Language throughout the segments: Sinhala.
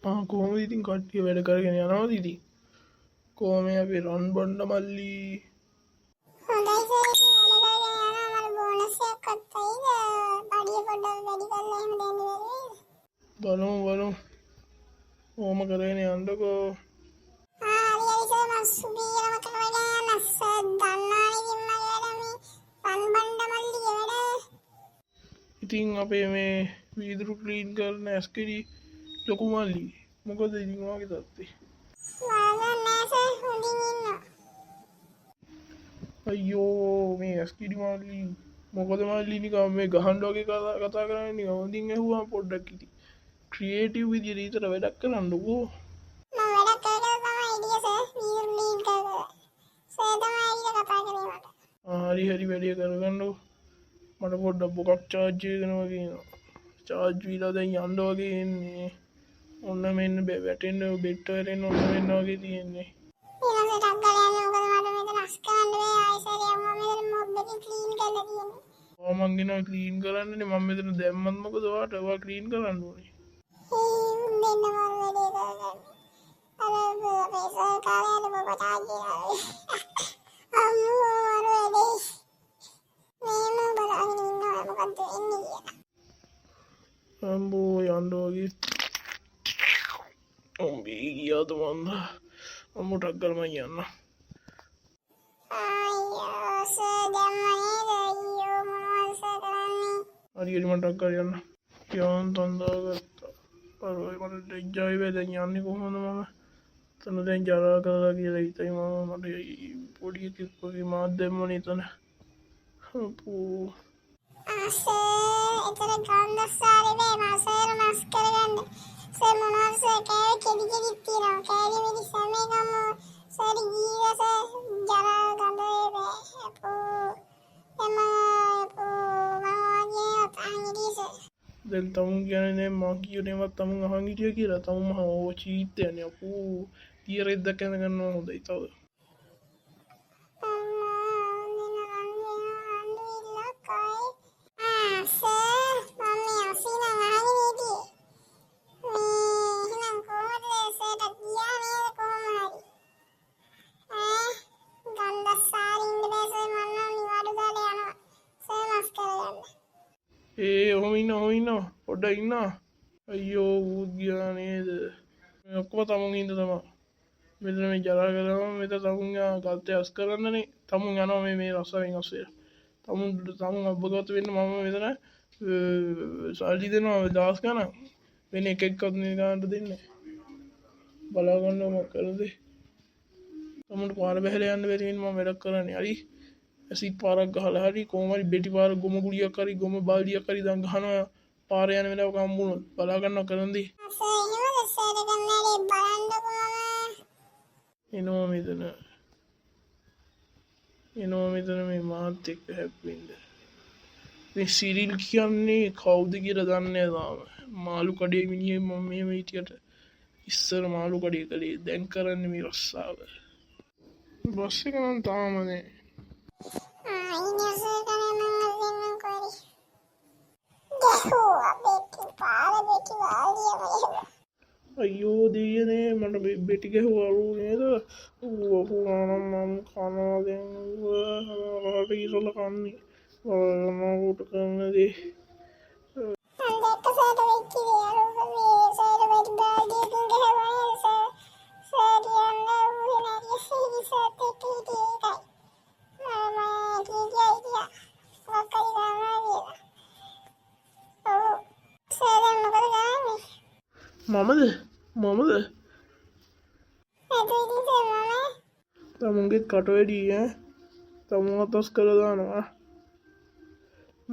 කොහොමද ඉතින් කට්ටිය වැඩ කරගෙන යනවද ඉතින්? කොහොම අපි රන් බොන්න මල්ලි? හොඳයි සර් ඉතින් වැඩ කරගෙන යනවා. මට බෝනස් එකක් අත්යිද? පඩිය පොඩ්ඩක් වැඩි කරලා එහෙම දෙන්න බැරිද? බලමු. ඕම කරගෙන යන්නකෝ. හරි සර් මම සුබීරම කරගෙන යනවා. සර් දන්නවනේ ඉතින් මගේ වැඩ මේ රන් බණ්ඩ මල්ලිගේ වැඩ. ඉතින් අපේ මේ වීදුරු ක්ලීන් කරන ඇස්කිරි ලොකු මල්ලි මොකද ඉතින් වාගේ තත්ත්වේ? මම නෑ සර් හොඳින් ඉන්නවා. අයියෝ මේ ඇස්කිරි මල්ලි මොකද මල්ලි නිකන් මේ ගහන්න වගේ කතා කරන්නේ නිකන් හොඳින් ඇහුවා පොඩ්ඩක් ඉතින් ක්‍රියේටිව් විදියට ඊතර වැඩක් කරන්නකෝ. මම වැඩ කරගෙන තමයි ඉන්නේ සර් වීදුරු ක්ලීන් කරලා. සර් තමයි ඊට කතා කරේ මට. හරි වැඩේ කරගන්නකෝ. මට පොඩ්ඩක් බොකක් චාර්ජ් එකන වගේ එනවා. චාර්ජ් වීලා දැන් යන්න වගේ එන්නේ. ඔන්න මෙන්න වැටෙන්න බෙට් වලින් ඔන්න මෙන්න වගේ තියෙන්නේ. ඊළඟට ටක් ගාලා යන්න මොකද මට මෙතන අස් කරන්න බෑ ආයෙසරයක් මම මෙතන මොබ් එකකින් ක්ලීන් කරලා තියෙන්නේ. මං ගෙනා ක්ලීන් කරන්නනේ මම මෙතන දැම්මත් මොකද ඔයා ක්ලීන් කරන්න ඕනේ. දෙන්න මම වැඩේ කරගන්න. අර මේ සර්කාරයද මොකද ආන්නේ. අම්මෝ අර වැඩේ. මේම බලන්න ඉන්නවා මොකද එන්නේ කියලා. අම්බෝ යන්න වගේ. ඔම්බී ගියාද මන්ද? අම්මුටක් ගලම යන්න. අයියෝ සර් දැම්මා නේද? අයියෝ මොනවද සර් කරන්නේ? හරි මටක් කරලා යන්න. යන් තන්දාගත්තා. පරෝයි මට දෙජ්ජායි වේ දැන් යන්නේ කොහොමද මම? තන දැන් ජරා කරලා කියලා හිතයි මම මට පොඩි එකෙක් වගේ මාත් දැම්මනේ එතන. අපෝ සර් එතන ගන්දස්සාරේ වේ මම සර් මස් කරගන්න. සර් මොනවද සර් කෙඩි තියෙනවා. කෑලි මිරි සමේ ගම සර් ගියා සර් ජරා ගඳේ වේ. අපෝ මම අහන්නේ සර්. දැන් තමුන් කියන්නේ මා කියනේවත් තමුන් අහන් හිටිය කියලා තමුන් මහ ඕ චීත්තයනේ අපෝ තියරෙද්ද කැඳ ගන්නවා හොඳයි තව. ඔහොම ඉන්න පොඩ්ඩක් ඉන්න. අයියෝ ඌත් ගියා නේද? මේ ඔක්කොම තමුන් හින්දා තමයි. මෙතන මේ ජරා කරනවා මෙතන තමුන් ගල්තේ අස් කරන්නනේ. තමුන් යනවා මේ රස්සාවෙන් අස්සේ. තමුන් අබ්බගත වෙන්න මම මෙතන සල්ලි දෙනවා දවස් ගණන්. වෙන එකෙක්වත් නේ ගන්නට දෙන්නේ. බලා ගන්න මොකද? තමුන්ට පාර බහැලා යන්න බැරි වෙන මම වැඩක් කරන්නේ. හරි. ඇසිඩ් පාරක් ගහලා හරි කොහොම හරි බෙටි පාර ගොම ගුලියක් හරි ගොම බාල්දියක් හරි දැන් ගහනවා පාර යන වෙලාවක හම්බුනොත් බලා ගන්නවා කරන්දී. එනවා මෙතන මේ මාත් එක්ක හැප්පෙන්න. මේ සිරිල් කියන්නේ කවුද කියලා දන්නේ නැහැ තාම. මාළු කඩේ මිනිහේ මම මේ හිටියට ඉස්සර මාළු කඩේ කලේ දැන් කරන්නේ මේ රස්සාව. බස් එක නම් තාම නෑ. අයියෝ දෙයනේ මට බෙටි ගැහුවලු නේද? ඌ මම කනවා දැන් රට ඉරල කන්නේ. මම කරන දේ මමද තමුන්ගෙත් කට වැඩී තමුන් අතස් කළ දානවා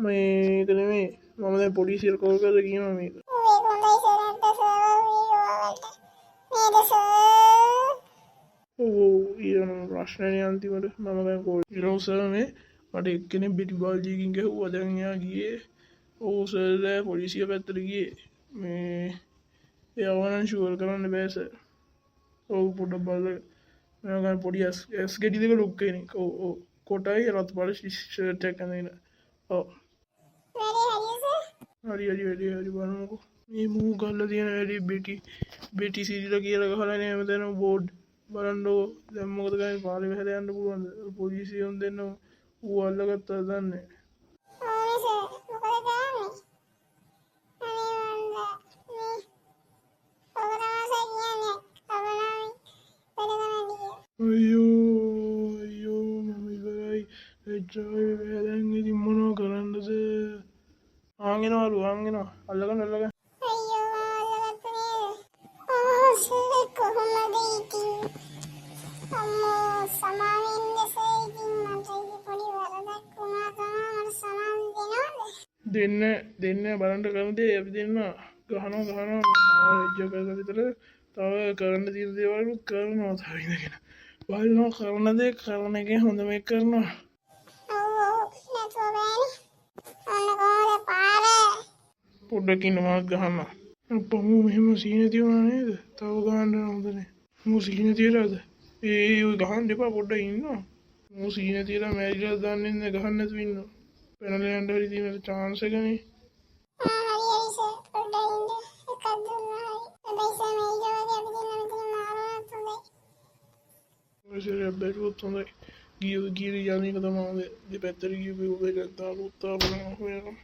මේක නෙමේ මම දැන් පොලිසියට කෝල් කරලා කියනවා මේක. ඔව් ඊළඟ ප්‍රශ්නේ අන්තිමට මම දැන් කෝල් කරනවා සර් මේ මට එක්කෙනෙක් බෙටි බාල්දියකින් ගැහුවා දැන් එයා ගියේ. ඔව් සර් පොලිසිය පැත්තට ගියේ. මේ එයාව ෂුවර් කරන්න බෑ සර්. ඔව් පොඩ්ඩක් බලන්න. මම ගන්න පොඩි ඇස් ගෙඩි දෙක ලොක් කෙනෙක්. ඔව් කොටයි රත් පාට ෂර්ට් එකක් අඳගෙන. ඔව්. හරි බලමුකෝ. මේ මූ ගල්ල තියෙන වැඩි බෙටි සිරිලා කියලා ගහලා නේ මෙතන බෝඩ් බලන්නකෝ. දැන් මොකද කරන්නේ? පාරේ වැහලා යන්න පුළුවන්ද? පොලිසියෙන් දෙන්න ඌ අල්ලගත්තා දන්නේ. ඕනේ සර් මොකද කරන්නේ? අනේ මන්ද මේ ඔබ තමයි සර් කියන්නේ අවනාමි වැඩ තමයි අයියෝ මම ඉවරයි. එච්චරයි වැදන් ඉතින් මොනව කරන්නද? ආන්ගෙනවලු අල්ලගන්න අයියෝ අල්ලගත්තා සර් කොහොමද ඉතින් අම්මෝ සමාවෙන්න සර් ඉතින් මට ඉතින් පොඩි වරදක් වුණා තමයි මට සමාව දෙන්න බලන්න කරන දේ අපි දෙන්න ගහනවා එජ්ජ කරලා විතර තව කරන්න තියෙන දේවල් කරනවා තව ඉඳගෙන බලනවා කරන දේ කරන එකේ හොඳම එක කරනවා. පොඩ්ඩකින් මාත් ගහන්න. අප්පා මෙහෙම සීන තියුණා නේද? තව ගහන්න හොඳනේ. මූ සීන තියලාද? ඔය ගහන්න එපා පොඩ්ඩක් ඉන්නවා. මූ සීන තියලා මැරිලා දන්නේ නැහැ ගහන්න නැතුව ඉන්නවා. පැනලා යන්න හරි තියෙන chance එකනේ. හරි සර් පොඩ්ඩක් ඉන්න එකක් දුන්නා හරි. හැබැයි සර් මේ ඊළඟට අපි දෙන්න මෙතන මාරුණත් හොඳයි. ඔය සර් බැලුවොත් හොඳයි. ගිය යන්නේ එක තමයි දෙපැත්තට ගියපු ඔබේ දාලා උත්තරා බලන්න හොයනවා.